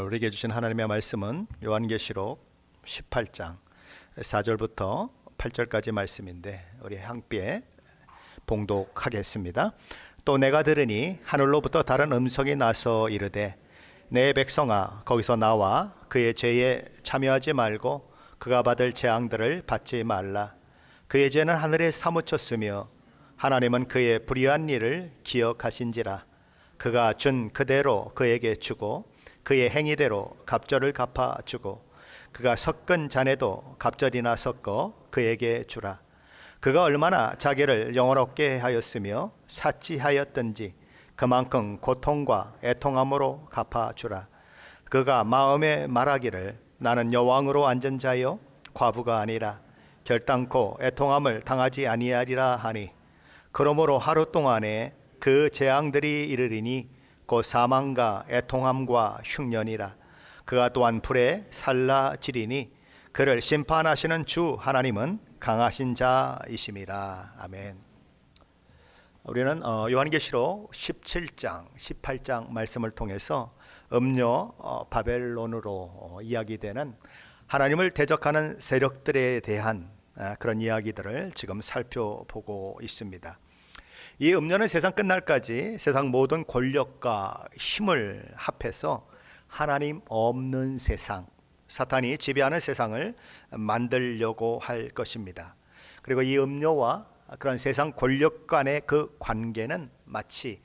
우리에게 주신 하나님의 말씀은 요한계시록 18장 4절부터 8절까지 말씀인데 우리 함께 봉독하겠습니다. 또 내가 들으니 하늘로부터 다른 음성이 나서 이르되 내 백성아 거기서 나와 그의 죄에 참여하지 말고 그가 받을 재앙들을 받지 말라. 그의 죄는 하늘에 사무쳤으며 하나님은 그의 불의한 일을 기억하신지라. 그가 준 그대로 그에게 주고 그의 행위대로 갑절을 갚아주고 그가 섞은 잔에도 갑절이나 섞어 그에게 주라. 그가 얼마나 자기를 영원롭게 하였으며 사치하였던지 그만큼 고통과 애통함으로 갚아주라. 그가 마음에 말하기를 나는 여왕으로 앉은 자요 과부가 아니라 결단코 애통함을 당하지 아니하리라 하니 그러므로 하루 동안에 그 재앙들이 이르리니 곧 사망과 애통함과 흉년이라. 그가 또한 불에 살라지리니 그를 심판하시는 주 하나님은 강하신 자이심이라. 아멘. 우리는 요한계시록 17장 18장 말씀을 통해서 음녀 바벨론으로 이야기되는 하나님을 대적하는 세력들에 대한 그런 이야기들을 지금 살펴보고 있습니다. 이 음료는 세상 끝날까지 세상 모든 권력과 힘을 합해서 하나님 없는 세상, 사탄이 지배하는 세상을 만들려고 할 것입니다. 그리고 이 음료와 그런 세상 권력 간의 그 관계는 마치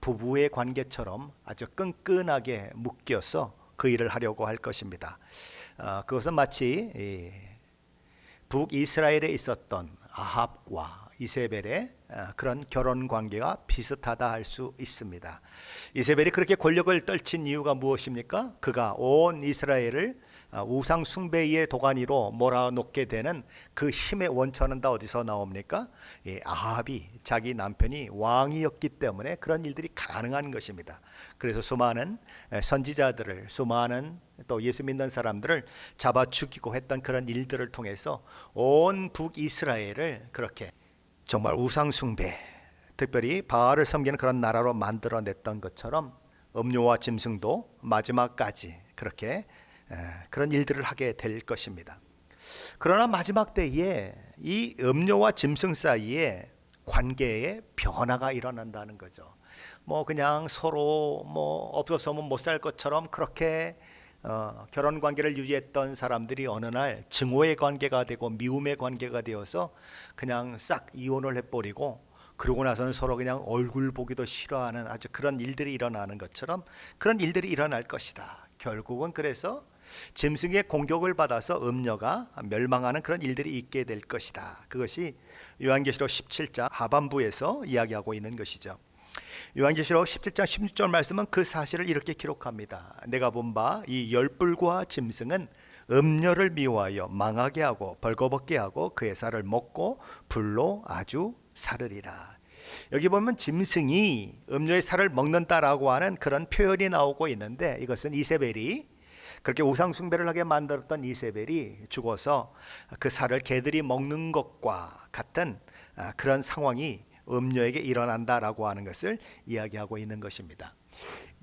부부의 관계처럼 아주 끈끈하게 묶여서 그 일을 하려고 할 것입니다. 그것은 마치 북이스라엘에 있었던 아합과 이세벨의 그런 결혼 관계가 비슷하다 할 수 있습니다. 이세벨이 그렇게 권력을 떨친 이유가 무엇입니까? 그가 온 이스라엘을 우상 숭배의 도가니로 몰아놓게 되는 그 힘의 원천은 다 어디서 나옵니까? 아합이 자기 남편이 왕이었기 때문에 그런 일들이 가능한 것입니다. 그래서 수많은 선지자들을, 수많은 또 예수 믿는 사람들을 잡아 죽이고 했던 그런 일들을 통해서 온 북이스라엘을 그렇게 정말 우상 숭배, 특별히 바알을 섬기는 그런 나라로 만들어냈던 것처럼 음료와 짐승도 마지막까지 그렇게 그런 일들을 하게 될 것입니다. 그러나 마지막 때에 이 음료와 짐승 사이에 관계에 변화가 일어난다는 거죠. 그냥 서로 없어서면 못 살 것처럼 그렇게 결혼 관계를 유지했던 사람들이 어느 날 증오의 관계가 되고 미움의 관계가 되어서 그냥 싹 이혼을 해버리고 그러고 나서는 서로 그냥 얼굴 보기도 싫어하는 아주 그런 일들이 일어나는 것처럼 그런 일들이 일어날 것이다. 결국은 그래서 짐승의 공격을 받아서 음녀가 멸망하는 그런 일들이 있게 될 것이다. 그것이 요한계시록 17장 하반부에서 이야기하고 있는 것이죠. 요한계시록 17장 16절 말씀은 그 사실을 이렇게 기록합니다. 내가 본 바 이 열불과 짐승은 음녀를 미워하여 망하게 하고 벌거벗게 하고 그의 살을 먹고 불로 아주 사르리라. 여기 보면 짐승이 음녀의 살을 먹는다라고 하는 그런 표현이 나오고 있는데 이것은 이세벨이 그렇게 우상 숭배를 하게 만들었던 이세벨이 죽어서 그 살을 개들이 먹는 것과 같은 그런 상황이 음녀에게 일어난다라고 하는 것을 이야기하고 있는 것입니다.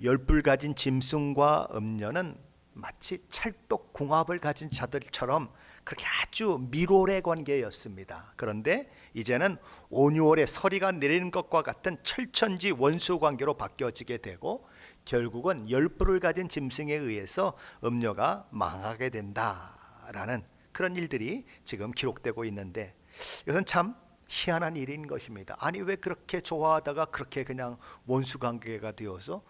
열불 가진 짐승과 음녀는 마치 찰떡궁합을 가진 자들처럼 그렇게 아주 밀월의 관계였습니다. 그런데 이제는 온유월의 서리가 내리는 것과 같은 철천지 원수 관계로 바뀌어지게 되고 결국은 열불을 가진 짐승에 의해서 음녀가 망하게 된다라는 그런 일들이 지금 기록되고 있는데 이것은 참 희한한 일인 것입니다. 아니 왜 그렇게 좋아하다가 그렇게 그냥 원수 관계가 되어서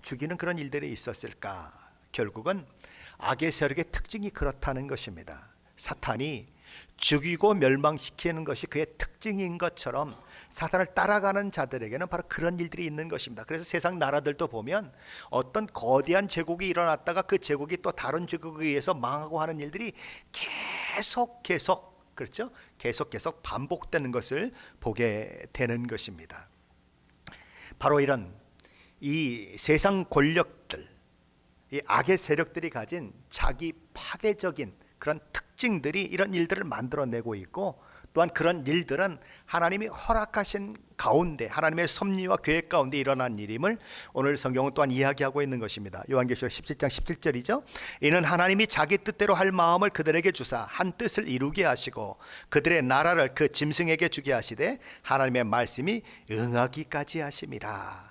죽이는 그런 일들이 있었을까? 결국은 악의 세력의 특징이 그렇다는 것입니다. 사탄이 죽이고 멸망시키는 것이 그의 특징인 것처럼 사탄을 따라가는 자들에게는 바로 그런 일들이 있는 것입니다. 그래서 세상 나라들도 보면 어떤 거대한 제국이 일어났다가 그 제국이 또 다른 제국에 의해서 망하고 하는 일들이 계속 그렇죠? 계속 반복되는 것을 보게 되는 것입니다. 바로 이런 이 세상 권력들, 이 악의 세력들이 가진 자기 파괴적인 그런 특징 특징들이 이런 일들을 만들어내고 있고, 또한 그런 일들은 하나님이 허락하신 가운데 하나님의 섭리와 계획 가운데 일어난 일임을 오늘 성경은 또한 이야기하고 있는 것입니다. 요한계시록 17장 17절이죠. 이는 하나님이 자기 뜻대로 할 마음을 그들에게 주사 한 뜻을 이루게 하시고 그들의 나라를 그 짐승에게 주게 하시되 하나님의 말씀이 응하기까지 하심이라.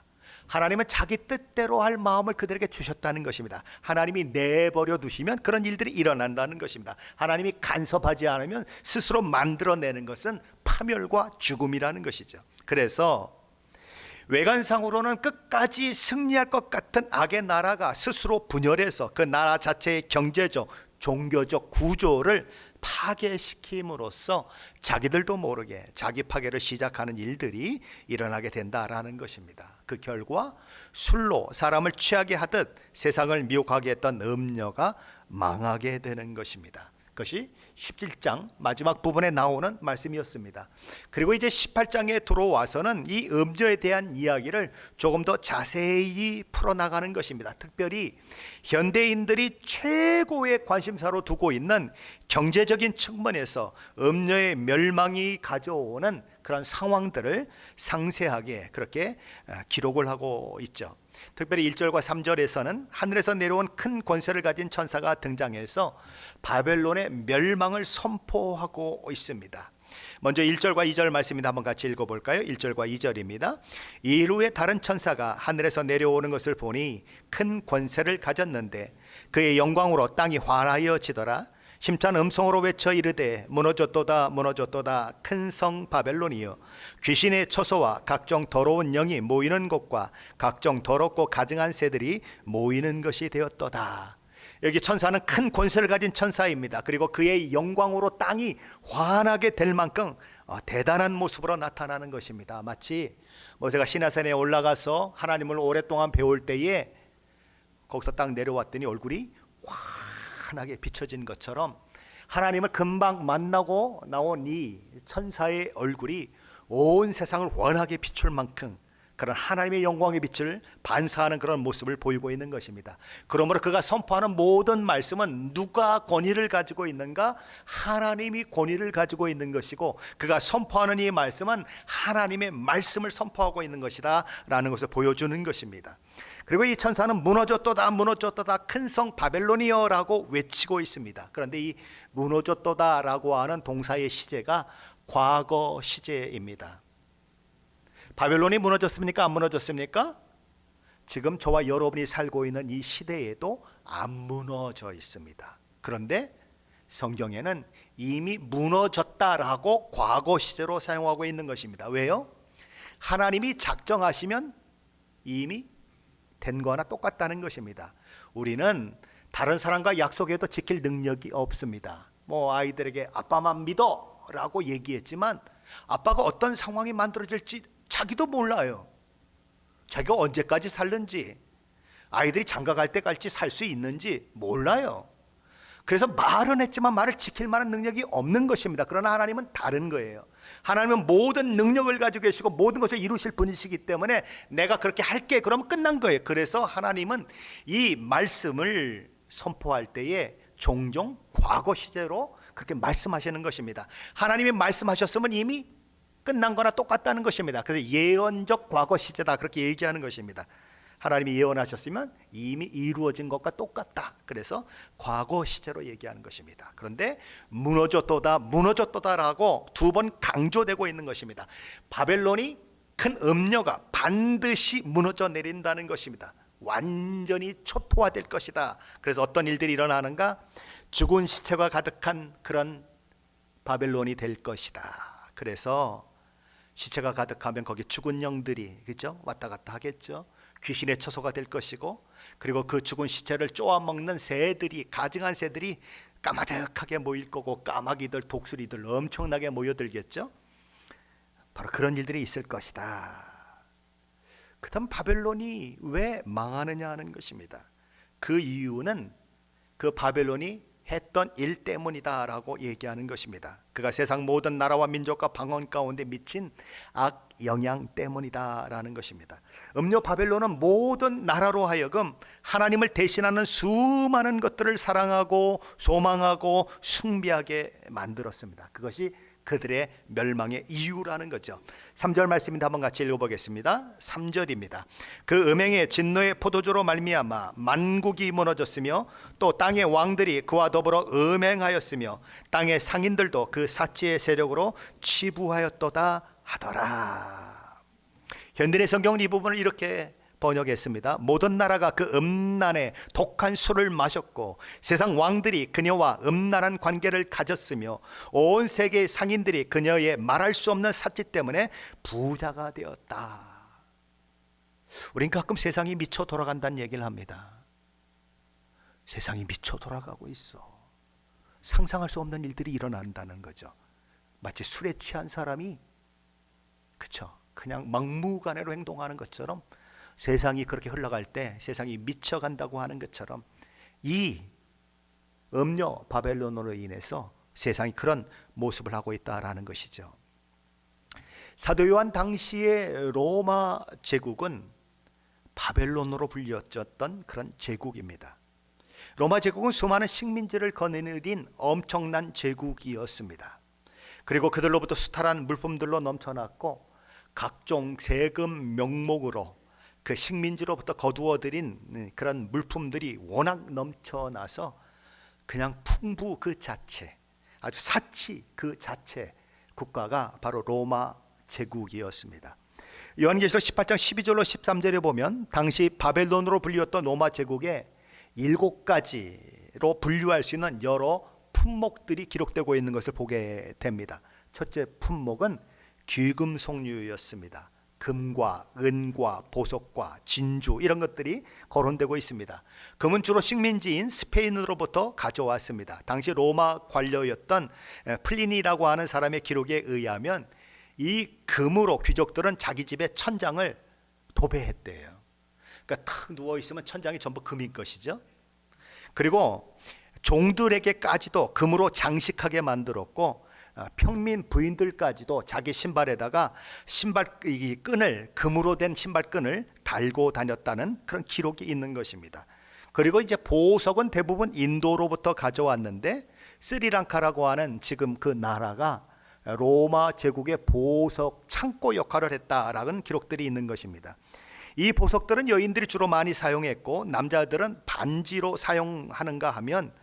하나님은 자기 뜻대로 할 마음을 그들에게 주셨다는 것입니다. 하나님이 내버려 두시면 그런 일들이 일어난다는 것입니다. 하나님이 간섭하지 않으면 스스로 만들어내는 것은 파멸과 죽음이라는 것이죠. 그래서 외관상으로는 끝까지 승리할 것 같은 악의 나라가 스스로 분열해서 그 나라 자체의 경제적, 종교적 구조를 파괴시킴으로써 자기들도 모르게 자기 파괴를 시작하는 일들이 일어나게 된다라는 것입니다. 그 결과 술로 사람을 취하게 하듯 세상을 미혹하게 했던 음녀가 망하게 되는 것입니다. 그것이 17장 마지막 부분에 나오는 말씀이었습니다. 그리고 이제 18장에 들어와서는 이 음녀에 대한 이야기를 조금 더 자세히 풀어나가는 것입니다. 특별히 현대인들이 최고의 관심사로 두고 있는 경제적인 측면에서 음녀의 멸망이 가져오는 그런 상황들을 상세하게 그렇게 기록을 하고 있죠. 특별히 1절과 3절에서는 하늘에서 내려온 큰 권세를 가진 천사가 등장해서 바벨론의 멸망을 선포하고 있습니다. 먼저 1절과 2절 말씀입니다. 한번 같이 읽어볼까요? 1절과 2절입니다. 이일 후에 다른 천사가 하늘에서 내려오는 것을 보니 큰 권세를 가졌는데 그의 영광으로 땅이 환하여지더라. 힘찬 음성으로 외쳐 이르되 무너졌도다 무너졌도다 큰 성 바벨론이여 귀신의 처소와 각종 더러운 영이 모이는 곳과 각종 더럽고 가증한 새들이 모이는 것이 되었도다. 여기 천사는 큰 권세를 가진 천사입니다. 그리고 그의 영광으로 땅이 환하게 될 만큼 대단한 모습으로 나타나는 것입니다. 마치 모세가 시내산에 올라가서 하나님을 오랫동안 배울 때에 거기서 딱 내려왔더니 얼굴이 환하게 비춰진 것처럼 하나님을 금방 만나고 나온 이 천사의 얼굴이 온 세상을 환하게 비출 만큼 그런 하나님의 영광의 빛을 반사하는 그런 모습을 보이고 있는 것입니다. 그러므로 그가 선포하는 모든 말씀은 누가 권위를 가지고 있는가? 하나님이 권위를 가지고 있는 것이고 그가 선포하는 이 말씀은 하나님의 말씀을 선포하고 있는 것이다 라는 것을 보여주는 것입니다. 그리고 이 천사는 무너졌도다 무너졌도다 큰 성 바벨론이여 라고 외치고 있습니다. 그런데 이 무너졌도다 라고 하는 동사의 시제가 과거 시제입니다. 바벨론이 무너졌습니까? 안 무너졌습니까? 지금 저와 여러분이 살고 있는 이 시대에도 안 무너져 있습니다. 그런데 성경에는 이미 무너졌다라고 과거 시제로 사용하고 있는 것입니다. 왜요? 하나님이 작정하시면 이미 된 거나 똑같다는 것입니다. 우리는 다른 사람과 약속해도 지킬 능력이 없습니다. 아이들에게 아빠만 믿어 라고 얘기했지만 아빠가 어떤 상황이 만들어질지 자기도 몰라요. 자기가 언제까지 살는지, 아이들이 장가 갈 때까지 살 수 있는지 몰라요. 그래서 말은 했지만 말을 지킬 만한 능력이 없는 것입니다. 그러나 하나님은 다른 거예요. 하나님은 모든 능력을 가지고 계시고 모든 것을 이루실 분이시기 때문에 내가 그렇게 할게 그러면 끝난 거예요. 그래서 하나님은 이 말씀을 선포할 때에 종종 과거 시제로 그렇게 말씀하시는 것입니다. 하나님이 말씀하셨으면 이미 끝난 거나 똑같다는 것입니다. 그래서 예언적 과거 시제다 그렇게 얘기하는 것입니다. 하나님이 예언하셨으면 이미 이루어진 것과 똑같다. 그래서 과거 시제로 얘기하는 것입니다. 그런데 무너졌도다 무너졌도다라고 두 번 강조되고 있는 것입니다. 바벨론이 큰 음녀가 반드시 무너져 내린다는 것입니다. 완전히 초토화될 것이다. 그래서 어떤 일들이 일어나는가? 죽은 시체가 가득한 그런 바벨론이 될 것이다. 그래서 시체가 가득하면 거기 죽은 영들이 그죠? 왔다 갔다 하겠죠. 귀신의 처소가 될 것이고 그리고 그 죽은 시체를 쪼아먹는 새들이 가증한 새들이 까마득하게 모일 거고 까마귀들 독수리들 엄청나게 모여들겠죠. 바로 그런 일들이 있을 것이다. 그다음 바벨론이 왜 망하느냐 하는 것입니다. 그 이유는 그 바벨론이 했던 일 때문이다라고 얘기하는 것입니다. 그가 세상 모든 나라와 민족과 방언 가운데 미친 영향 때문이다라는 것입니다. 음료 바벨론은 모든 나라로 하여금 하나님을 대신하는 수많은 것들을 사랑하고 소망하고 숭배하게 만들었습니다. 그것이 그들의 멸망의 이유라는 거죠. 3절 말씀인데 한번 같이 읽어보겠습니다. 3절입니다. 그 음행의 진노의 포도주로 말미암아 만국이 무너졌으며 또 땅의 왕들이 그와 더불어 음행하였으며 땅의 상인들도 그 사치의 세력으로 치부하였도다 하더라. 현대의 성경은 이 부분을 이렇게 번역했습니다. 모든 나라가 그 음란의 독한 술을 마셨고 세상 왕들이 그녀와 음란한 관계를 가졌으며 온 세계의 상인들이 그녀의 말할 수 없는 사치 때문에 부자가 되었다. 우린 가끔 세상이 미쳐 돌아간다는 얘기를 합니다. 세상이 미쳐 돌아가고 있어. 상상할 수 없는 일들이 일어난다는 거죠. 마치 술에 취한 사람이 그쵸? 그냥 막무가내로 행동하는 것처럼 세상이 그렇게 흘러갈 때 세상이 미쳐간다고 하는 것처럼 이 음료 바벨론으로 인해서 세상이 그런 모습을 하고 있다라는 것이죠. 사도 요한 당시의 로마 제국은 바벨론으로 불렸던 그런 제국입니다. 로마 제국은 수많은 식민지를 거느린 엄청난 제국이었습니다. 그리고 그들로부터 수탈한 물품들로 넘쳐났고 각종 세금 명목으로 그 식민지로부터 거두어들인 그런 물품들이 워낙 넘쳐나서 그냥 풍부 그 자체, 아주 사치 그 자체 국가가 바로 로마 제국이었습니다. 요한계시록 18장 12절로 13절에 보면 당시 바벨론으로 불리웠던 로마 제국의 7가지로 분류할 수 있는 여러 품목들이 기록되고 있는 것을 보게 됩니다. 첫째 품목은 귀금속류였습니다. 금과 은과 보석과 진주 이런 것들이 거론되고 있습니다. 금은 주로 식민지인 스페인으로부터 가져왔습니다. 당시 로마 관료였던 플리니라고 하는 사람의 기록에 의하면 이 금으로 귀족들은 자기 집의 천장을 도배했대요. 그러니까 탁 누워 있으면 천장이 전부 금인 것이죠. 그리고 종들에게까지도 금으로 장식하게 만들었고 평민 부인들까지도 자기 신발에다가 신발 끈을 금으로 된 신발끈을 달고 다녔다는 그런 기록이 있는 것입니다. 그리고 이제 보석은 대부분 인도로부터 가져왔는데 스리랑카라고 하는 지금 그 나라가 로마 제국의 보석 창고 역할을 했다라는 기록들이 있는 것입니다. 이 보석들은 여인들이 주로 많이 사용했고 남자들은 반지로 사용하는가 하면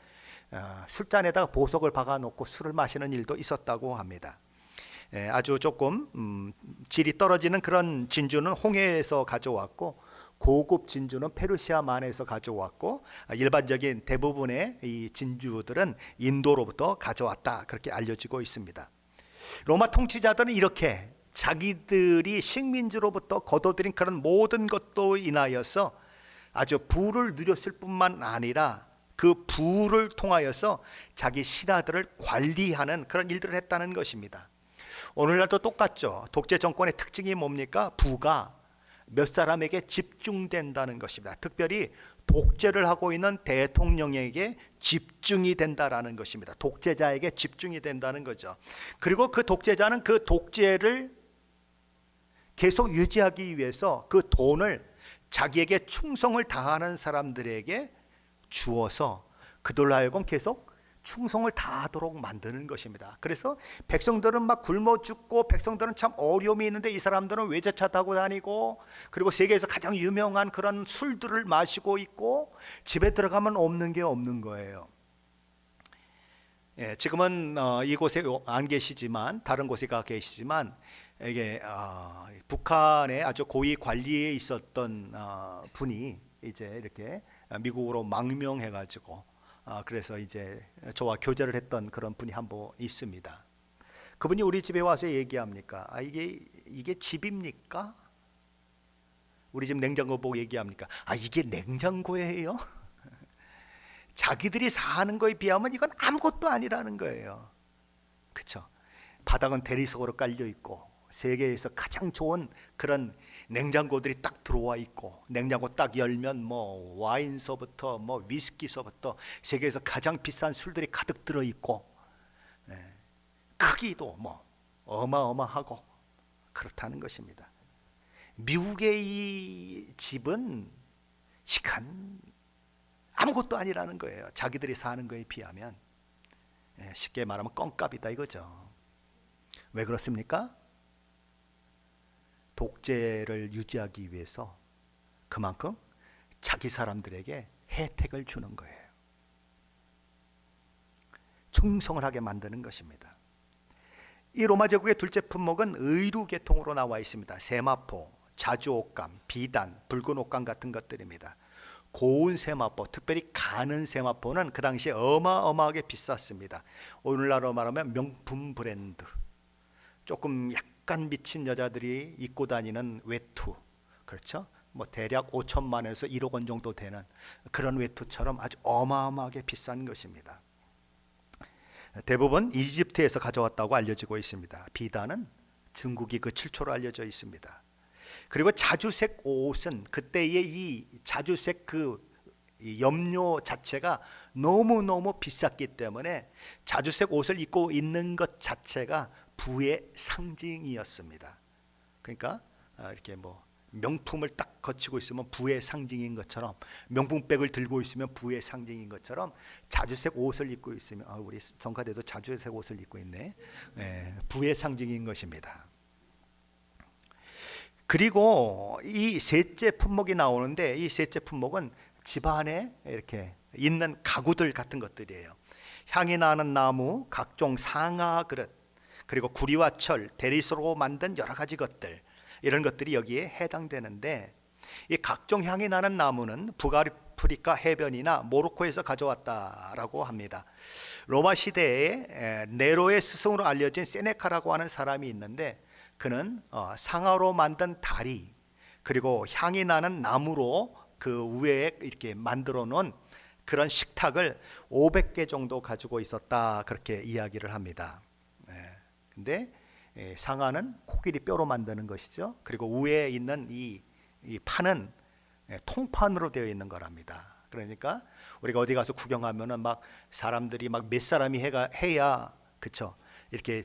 술잔에다가 보석을 박아놓고 술을 마시는 일도 있었다고 합니다. 아주 조금 질이 떨어지는 그런 진주는 홍해에서 가져왔고 고급 진주는 페르시아만에서 가져왔고 일반적인 대부분의 이 진주들은 인도로부터 가져왔다 그렇게 알려지고 있습니다. 로마 통치자들은 이렇게 자기들이 식민지로부터 거둬들인 그런 모든 것도 인하여서 아주 부를 누렸을 뿐만 아니라 그 부를 통하여서 자기 신하들을 관리하는 그런 일들을 했다는 것입니다. 오늘날도 똑같죠. 독재 정권의 특징이 뭡니까? 부가 몇 사람에게 집중된다는 것입니다. 특별히 독재를 하고 있는 대통령에게 집중이 된다라는 것입니다. 독재자에게 집중이 된다는 거죠. 그리고 그 독재자는 그 독재를 계속 유지하기 위해서 그 돈을 자기에게 충성을 다하는 사람들에게 주어서 그들로 하여금 계속 충성을 다하도록 만드는 것입니다. 그래서 백성들은 막 굶어 죽고 백성들은 참 어려움이 있는데 이 사람들은 외제차 타고 다니고 그리고 세계에서 가장 유명한 그런 술들을 마시고 있고 집에 들어가면 없는 게 없는 거예요. 지금은 이곳에 안 계시지만 다른 곳에 가 계시지만 이게 북한의 아주 고위 관리에 있었던 분이 이제 이렇게 미국으로 망명해가지고 그래서 이제 저와 교제를 했던 그런 분이 한 분 있습니다. 그분이 우리 집에 와서 얘기합니까? 이게 집입니까? 우리 집 냉장고 보고 얘기합니까? 이게 냉장고예요? 자기들이 사는 거에 비하면 이건 아무것도 아니라는 거예요. 그렇죠? 바닥은 대리석으로 깔려 있고 세계에서 가장 좋은 그런 냉장고들이 딱 들어와 있고 냉장고 딱 열면 뭐 와인서부터 뭐 위스키서부터 세계에서 가장 비싼 술들이 가득 들어 있고 크기도 뭐 어마어마하고 그렇다는 것입니다. 미국의 이 집은 시간 아무것도 아니라는 거예요. 자기들이 사는 거에 비하면. 쉽게 말하면 껌값이다 이거죠. 왜 그렇습니까? 독재를 유지하기 위해서 그만큼 자기 사람들에게 혜택을 주는 거예요. 충성을 하게 만드는 것입니다. 이 로마 제국의 둘째 품목은 의류 계통으로 나와 있습니다. 세마포, 자주 옷감, 비단, 붉은 옷감 같은 것들입니다. 고운 세마포, 특별히 가는 세마포는 그 당시에 어마어마하게 비쌌습니다. 오늘날로 말하면 명품 브랜드, 조금 약간 미친 여자들이 입고 다니는 외투, 그렇죠? 뭐 대략 5천만 원에서 1억 원 정도 되는 그런 외투처럼 아주 어마어마하게 비싼 것입니다. 대부분 이집트에서 가져왔다고 알려지고 있습니다. 비단은 중국이 그 출처로 알려져 있습니다. 그리고 자주색 옷은 그때의 이 자주색 이 염료 자체가 너무너무 비쌌기 때문에 자주색 옷을 입고 있는 것 자체가 부의 상징이었습니다. 그러니까 이렇게 뭐 명품을 딱 거치고 있으면 부의 상징인 것처럼, 명품백을 들고 있으면 부의 상징인 것처럼 자주색 옷을 입고 있으면, 우리 성가대도 자주색 옷을 입고 있네. 부의 상징인 것입니다. 그리고 이 셋째 품목이 나오는데, 이 셋째 품목은 집안에 이렇게 있는 가구들 같은 것들이에요. 향이 나는 나무, 각종 상아 그릇, 그리고 구리와 철, 대리소로 만든 여러 가지 것들, 이런 것들이 여기에 해당되는데, 이 각종 향이 나는 나무는 북아프리카 해변이나 모로코에서 가져왔다라고 합니다. 로마 시대에 네로의 스승으로 알려진 세네카라고 하는 사람이 있는데, 그는 상아로 만든 다리, 그리고 향이 나는 나무로 그 위에 이렇게 만들어 놓은 그런 식탁을 500개 정도 가지고 있었다, 그렇게 이야기를 합니다. 근데 상아는 코끼리 뼈로 만드는 것이죠. 그리고 위에 있는 이 판은 통판으로 되어 있는 거랍니다. 그러니까 우리가 어디 가서 구경하면은 막 사람들이 막 몇 사람이 해야 그쵸, 이렇게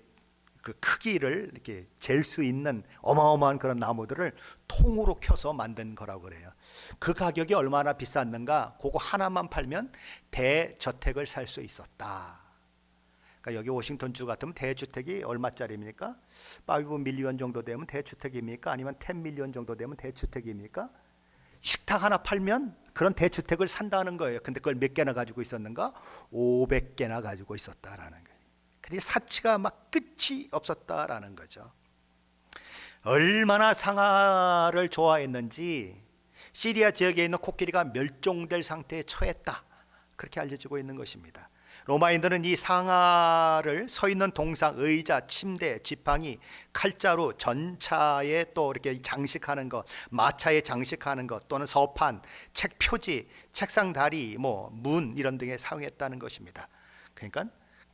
그 크기를 이렇게 잴 수 있는 어마어마한 그런 나무들을 통으로 켜서 만든 거라고 그래요. 그 가격이 얼마나 비쌌는가? 그거 하나만 팔면 대저택을 살 수 있었다. 그러니까 여기 워싱턴주 같으면 대주택이 얼마짜리입니까? 5 밀리언 정도 되면 대주택입니까? 아니면 10 밀리언 정도 되면 대주택입니까? 식탁 하나 팔면 그런 대주택을 산다는 거예요. 근데 그걸 몇 개나 가지고 있었는가? 500개나 가지고 있었다라는 거예요. 그러니까 사치가 막 끝이 없었다라는 거죠. 얼마나 상아를 좋아했는지 시리아 지역에 있는 코끼리가 멸종될 상태에 처했다, 그렇게 알려지고 있는 것입니다. 로마인들은 이 상아를 서 있는 동상, 의자, 침대, 지팡이, 칼자루, 전차에 또 이렇게 장식하는 것, 마차에 장식하는 것, 또는 서판, 책 표지, 책상 다리, 뭐 문 이런 등에 사용했다는 것입니다. 그러니까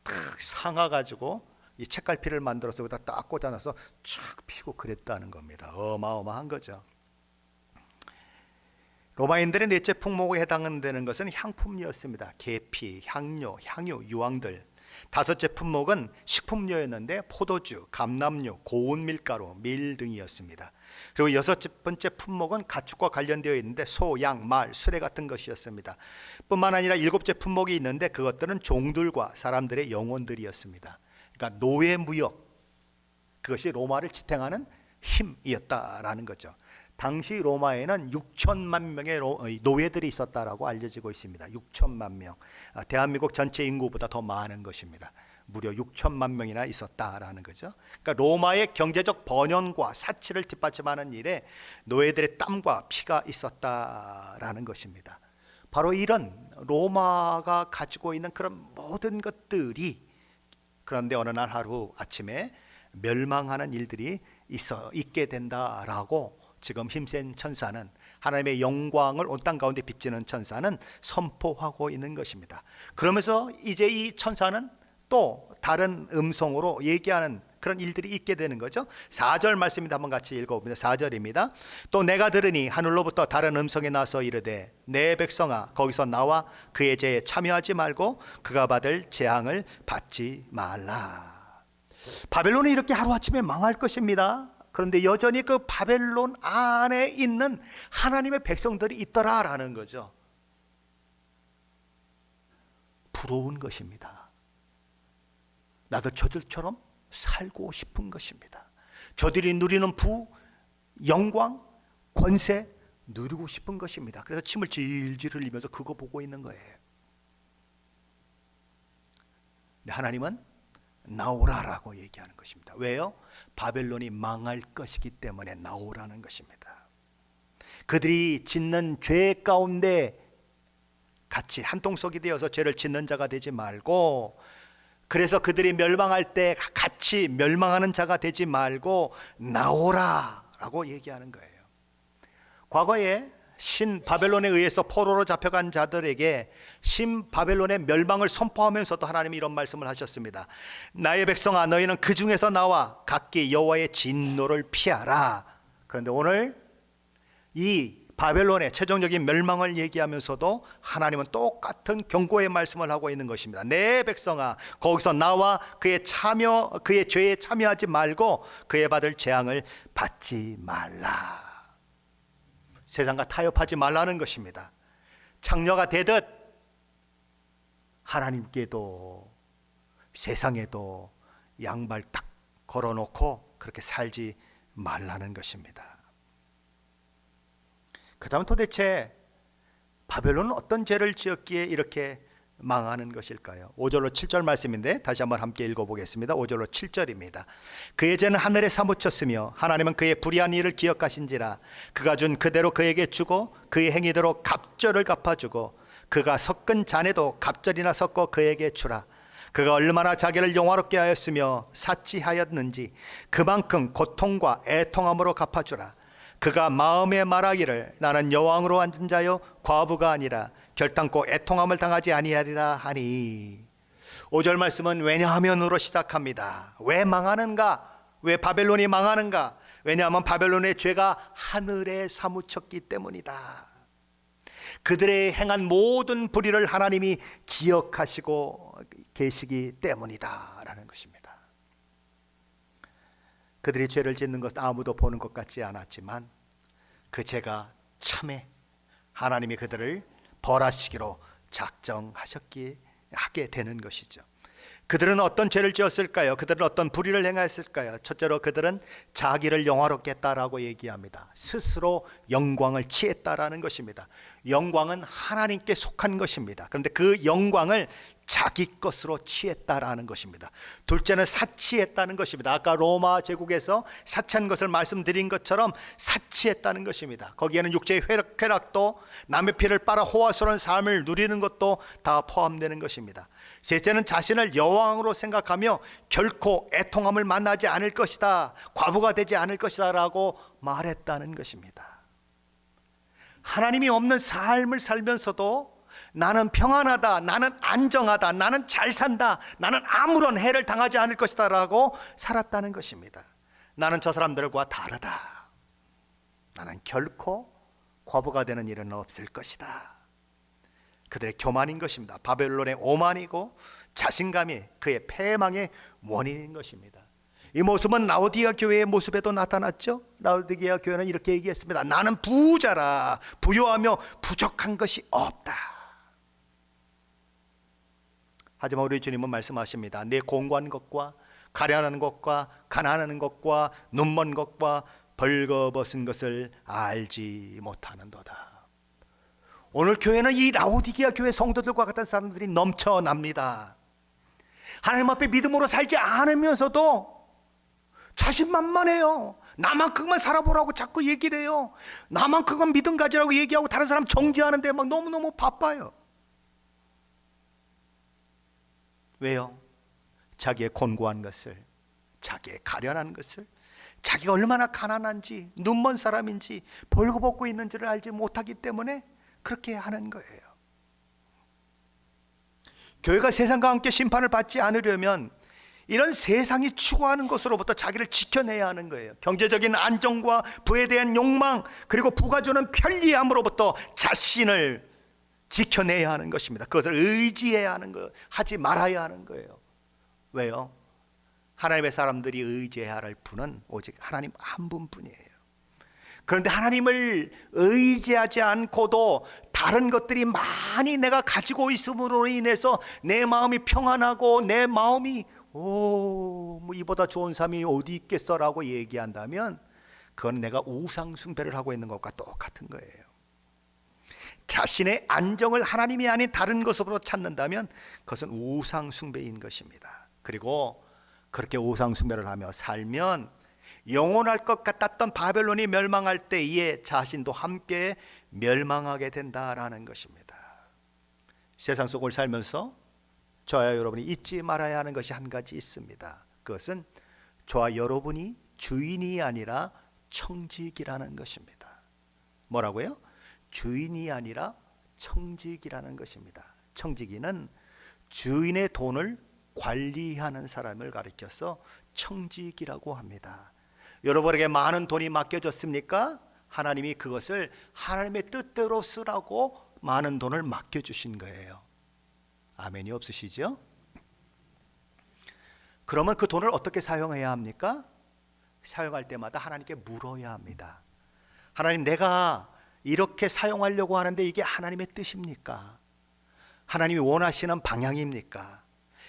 탁 상아 가지고 이 책갈피를 만들어서 여기다 딱 꽂아놔서 쫙 피고 그랬다는 겁니다. 어마어마한 거죠. 로마인들의 넷째 품목에 해당되는 것은 향품류였습니다. 계피, 향료, 향유, 유황들. 다섯째 품목은 식품류였는데 포도주, 감람류, 고운 밀가루, 밀 등이었습니다. 그리고 여섯 번째 품목은 가축과 관련되어 있는데 소, 양, 말, 수레 같은 것이었습니다. 뿐만 아니라 일곱째 품목이 있는데 그것들은 종들과 사람들의 영혼들이었습니다. 그러니까 노예무역, 그것이 로마를 지탱하는 힘이었다라는 거죠. 당시 로마에는 6천만 명의 노예들이 있었다라고 알려지고 있습니다. 6천만 명. 대한민국 전체 인구보다 더 많은 것입니다. 무려 6천만 명이나 있었다라는 거죠. 그러니까 로마의 경제적 번영과 사치를 뒷받침하는 일에 노예들의 땀과 피가 있었다라는 것입니다. 바로 이런 로마가 가지고 있는 그런 모든 것들이, 그런데 어느 날 하루 아침에 멸망하는 일들이 있게 된다라고 지금 힘센 천사는, 하나님의 영광을 온 땅 가운데 비치는 천사는 선포하고 있는 것입니다. 그러면서 이제 이 천사는 또 다른 음성으로 얘기하는 그런 일들이 있게 되는 거죠. 4절 말씀입니다. 한번 같이 읽어봅니다. 4절입니다. 또 내가 들으니 하늘로부터 다른 음성이 나서 이르되 내 백성아 거기서 나와 그의 죄에 참여하지 말고 그가 받을 재앙을 받지 말라. 바벨론이 이렇게 하루아침에 망할 것입니다. 그런데 여전히 그 바벨론 안에 있는 하나님의 백성들이 있더라라는 거죠. 부러운 것입니다. 나도 저들처럼 살고 싶은 것입니다. 저들이 누리는 부, 영광, 권세 누리고 싶은 것입니다. 그래서 침을 질질 흘리면서 그거 보고 있는 거예요. 근데 하나님은 나오라라고 얘기하는 것입니다. 왜요? 바벨론이 망할 것이기 때문에 나오라는 것입니다. 그들이 짓는 죄 가운데 같이 한통속이 되어서 죄를 짓는 자가 되지 말고, 그래서 그들이 멸망할 때 같이 멸망하는 자가 되지 말고 나오라라고 얘기하는 거예요. 과거에 신 바벨론에 의해서 포로로 잡혀간 자들에게 신 바벨론의 멸망을 선포하면서도 하나님이 이런 말씀을 하셨습니다. 나의 백성아, 너희는 그 중에서 나와 각기 여호와의 진노를 피하라. 그런데 오늘 이 바벨론의 최종적인 멸망을 얘기하면서도 하나님은 똑같은 경고의 말씀을 하고 있는 것입니다. 내 백성아, 거기서 나와 그의 죄에 참여하지 말고 그의 받을 재앙을 받지 말라. 세상과 타협하지 말라는 것입니다. 창녀가 되듯 하나님께도 세상에도 양발 딱 걸어놓고 그렇게 살지 말라는 것입니다. 그 다음 도대체 바벨론은 어떤 죄를 지었기에 이렇게 망하는 것일까요? 5절로 7절 말씀인데 다시 한번 함께 읽어보겠습니다. 5절로 7절입니다. 그의 죄는 하늘에 사무쳤으며 하나님은 그의 불의한 일을 기억하신지라. 그가 준 그대로 그에게 주고 그의 행위대로 갑절을 갚아주고 그가 섞은 잔에도 갑절이나 섞어 그에게 주라. 그가 얼마나 자기를 영화롭게 하였으며 사치하였는지 그만큼 고통과 애통함으로 갚아주라. 그가 마음에 말하기를 나는 여왕으로 앉은 자요 과부가 아니라 결단코 애통함을 당하지 아니하리라 하니. 5절 말씀은 왜냐하면으로 시작합니다. 왜 망하는가? 왜 바벨론이 망하는가? 왜냐하면 바벨론의 죄가 하늘에 사무쳤기 때문이다. 그들의 행한 모든 불의를 하나님이 기억하시고 계시기 때문이다 라는 것입니다. 그들이 죄를 짓는 것은 아무도 보는 것 같지 않았지만 그 죄가 참에 하나님이 그들을 벌하시기로 작정하셨기에 하게 되는 것이죠. 그들은 어떤 죄를 지었을까요? 그들은 어떤 불의를 행했을까요? 첫째로 그들은 자기를 영화롭게 했다라고 얘기합니다. 스스로 영광을 취했다라는 것입니다. 영광은 하나님께 속한 것입니다. 그런데 그 영광을 자기 것으로 취했다라는 것입니다. 둘째는 사치했다는 것입니다. 아까 로마 제국에서 사치한 것을 말씀드린 것처럼 사치했다는 것입니다. 거기에는 육체의 쾌락도 남의 피를 빨아 호화스러운 삶을 누리는 것도 다 포함되는 것입니다. 셋째는 자신을 여왕으로 생각하며 결코 애통함을 만나지 않을 것이다, 과부가 되지 않을 것이다 라고 말했다는 것입니다. 하나님이 없는 삶을 살면서도 나는 평안하다, 나는 안정하다, 나는 잘 산다, 나는 아무런 해를 당하지 않을 것이다 라고 살았다는 것입니다. 나는 저 사람들과 다르다, 나는 결코 과부가 되는 일은 없을 것이다. 그들의 교만인 것입니다. 바벨론의 오만이고 자신감이 그의 패망의 원인인 것입니다. 이 모습은 라오디게아 교회의 모습에도 나타났죠. 라오디게아 교회는 이렇게 얘기했습니다. 나는 부자라, 부요하며 부족한 것이 없다. 하지만 우리 주님은 말씀하십니다. 내 공고한 것과 가련한 것과 가난한 것과 눈먼 것과 벌거벗은 것을 알지 못하는도다. 오늘 교회는 이 라오디게아 교회 성도들과 같은 사람들이 넘쳐납니다. 하나님 앞에 믿음으로 살지 않으면서도 자신만만해요. 나만큼만 살아보라고 자꾸 얘기를 해요. 나만큼만 믿음 가지라고 얘기하고 다른 사람 정지하는데 막 너무너무 바빠요. 왜요? 자기의 곤고한 것을, 자기의 가련한 것을, 자기가 얼마나 가난한지, 눈먼 사람인지, 벌거벗고 있는지를 알지 못하기 때문에 그렇게 하는 거예요. 교회가 세상과 함께 심판을 받지 않으려면 이런 세상이 추구하는 것으로부터 자기를 지켜내야 하는 거예요. 경제적인 안정과 부에 대한 욕망, 그리고 부가 주는 편리함으로부터 자신을 지켜내야 하는 것입니다. 그것을 의지해야 하는 거예요. 하지 말아야 하는 거예요. 왜요? 하나님의 사람들이 의지해야 할 분은 오직 하나님 한 분뿐이에요. 그런데 하나님을 의지하지 않고도 다른 것들이 많이 내가 가지고 있음으로 인해서 내 마음이 평안하고 내 마음이 뭐 이보다 좋은 삶이 어디 있겠어라고 얘기한다면 그건 내가 우상 숭배를 하고 있는 것과 똑같은 거예요. 자신의 안정을 하나님이 아닌 다른 것으로 찾는다면 그것은 우상 숭배인 것입니다. 그리고 그렇게 우상 숭배를 하며 살면 영원할 것 같았던 바벨론이 멸망할 때에 자신도 함께 멸망하게 된다라는 것입니다. 세상 속을 살면서 저와 여러분이 잊지 말아야 하는 것이 한 가지 있습니다. 그것은 저와 여러분이 주인이 아니라 청직이라는 것입니다. 뭐라고요? 주인이 아니라 청직이라는 것입니다. 청지기는 주인의 돈을 관리하는 사람을 가리켜서 청직이라고 합니다. 여러분에게 많은 돈이 맡겨졌습니까? 하나님이 그것을 하나님의 뜻대로 쓰라고 많은 돈을 맡겨주신 거예요. 아멘이 없으시죠? 그러면 그 돈을 어떻게 사용해야 합니까? 사용할 때마다 하나님께 물어야 합니다. 하나님, 내가 이렇게 사용하려고 하는데 이게 하나님의 뜻입니까? 하나님이 원하시는 방향입니까?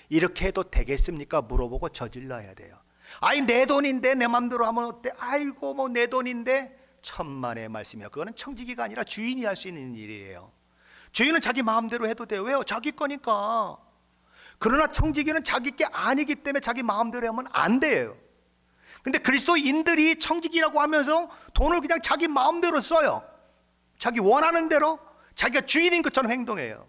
이렇게 해도 되겠습니까? 물어보고 저질러야 돼요. 아니, 내 돈인데 내 맘대로 하면 어때? 아이고, 뭐 내 돈인데. 천만의 말씀이요. 그거는 청지기가 아니라 주인이 할 수 있는 일이에요. 주인은 자기 마음대로 해도 돼요. 왜요? 자기 거니까. 그러나 청지기는 자기 게 아니기 때문에 자기 마음대로 하면 안 돼요. 근데 그리스도인들이 청지기라고 하면서 돈을 그냥 자기 마음대로 써요. 자기 원하는 대로 자기가 주인인 것처럼 행동해요.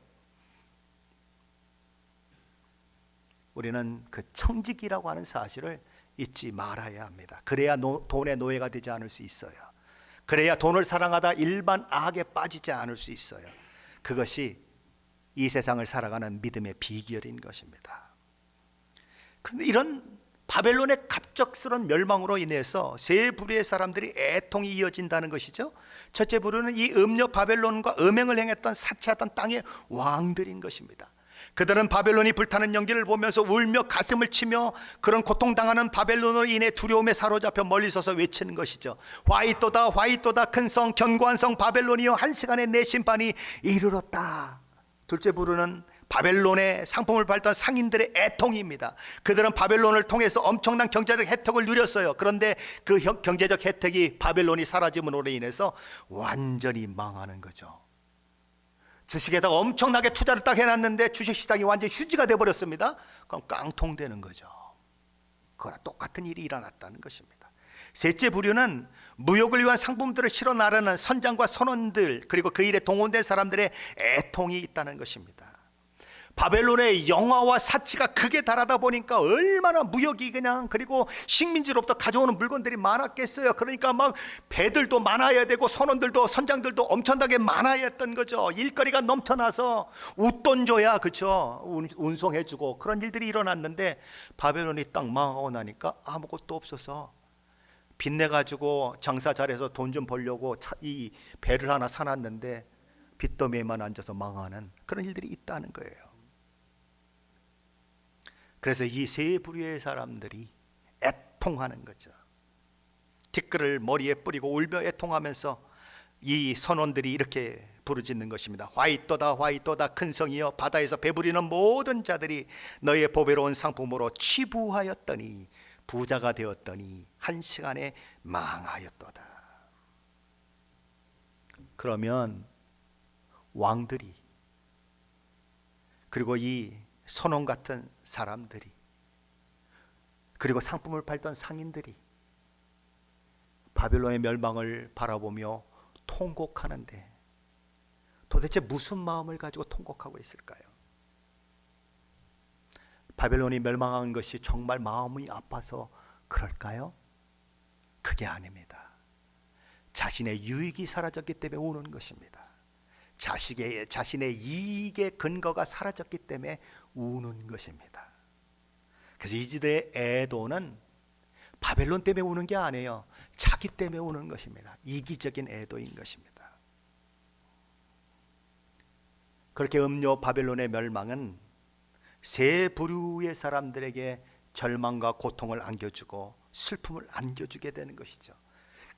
우리는 그 청지기라고 하는 사실을 잊지 말아야 합니다. 그래야 돈의 노예가 되지 않을 수 있어요. 그래야 돈을 사랑하다 일반 악에 빠지지 않을 수 있어요. 그것이 이 세상을 살아가는 믿음의 비결인 것입니다. 그런데 이런 바벨론의 갑작스러운 멸망으로 인해서 세 부류의 사람들이 애통이 이어진다는 것이죠. 첫째 부류는 이 음녀 바벨론과 음행을 행했던 사치하던 땅의 왕들인 것입니다. 그들은 바벨론이 불타는 연기를 보면서 울며 가슴을 치며 그런 고통당하는 바벨론으로 인해 두려움에 사로잡혀 멀리 서서 외치는 것이죠. 화이또다 화이또다 큰 성 견고한 성 바벨론이여, 한 시간에 내 심판이 이르렀다. 둘째 부류는 바벨론의 상품을 팔던 상인들의 애통입니다. 그들은 바벨론을 통해서 엄청난 경제적 혜택을 누렸어요. 그런데 그 경제적 혜택이 바벨론이 사라짐으로 인해서 완전히 망하는 거죠. 주식에다가 엄청나게 투자를 딱 해놨는데 주식시장이 완전히 휴지가 돼버렸습니다. 그럼 깡통되는 거죠. 그거랑 똑같은 일이 일어났다는 것입니다. 셋째 부류는 무역을 위한 상품들을 실어 나르는 선장과 선원들, 그리고 그 일에 동원된 사람들의 애통이 있다는 것입니다. 바벨론의 영화와 사치가 극에 달하다 보니까 얼마나 무역이 그냥, 그리고 식민지로부터 가져오는 물건들이 많았겠어요. 그러니까 막 배들도 많아야 되고 선원들도 선장들도 엄청나게 많아야 했던 거죠. 일거리가 넘쳐나서 웃돈 줘야, 그렇죠, 운송해주고 그런 일들이 일어났는데 바벨론이 딱 망하고 나니까 아무것도 없어서 빚내가지고 장사 잘해서 돈 좀 벌려고 이 배를 하나 사놨는데 빚더미에만 앉아서 망하는 그런 일들이 있다는 거예요. 그래서 이 세 부류의 사람들이 애통하는 거죠. 티끌을 머리에 뿌리고 울며 애통하면서 이 선원들이 이렇게 부르짖는 것입니다. 화이또다 화이또다 큰 성이여, 바다에서 배부리는 모든 자들이 너의 보배로운 상품으로 취부하였더니 부자가 되었더니 한 시간에 망하였도다. 그러면 왕들이, 그리고 이 선원 같은 사람들이, 그리고 상품을 팔던 상인들이 바벨론의 멸망을 바라보며 통곡하는데 도대체 무슨 마음을 가지고 통곡하고 있을까요? 바벨론이 멸망한 것이 정말 마음이 아파서 그럴까요? 그게 아닙니다. 자신의 유익이 사라졌기 때문에 우는 것입니다. 자신의 이익의 근거가 사라졌기 때문에 우는 것입니다. 그래서 이들의 애도는 바벨론 때문에 우는 게 아니에요. 자기 때문에 우는 것입니다. 이기적인 애도인 것입니다. 그렇게 음료 바벨론의 멸망은 세 부류의 사람들에게 절망과 고통을 안겨주고 슬픔을 안겨주게 되는 것이죠.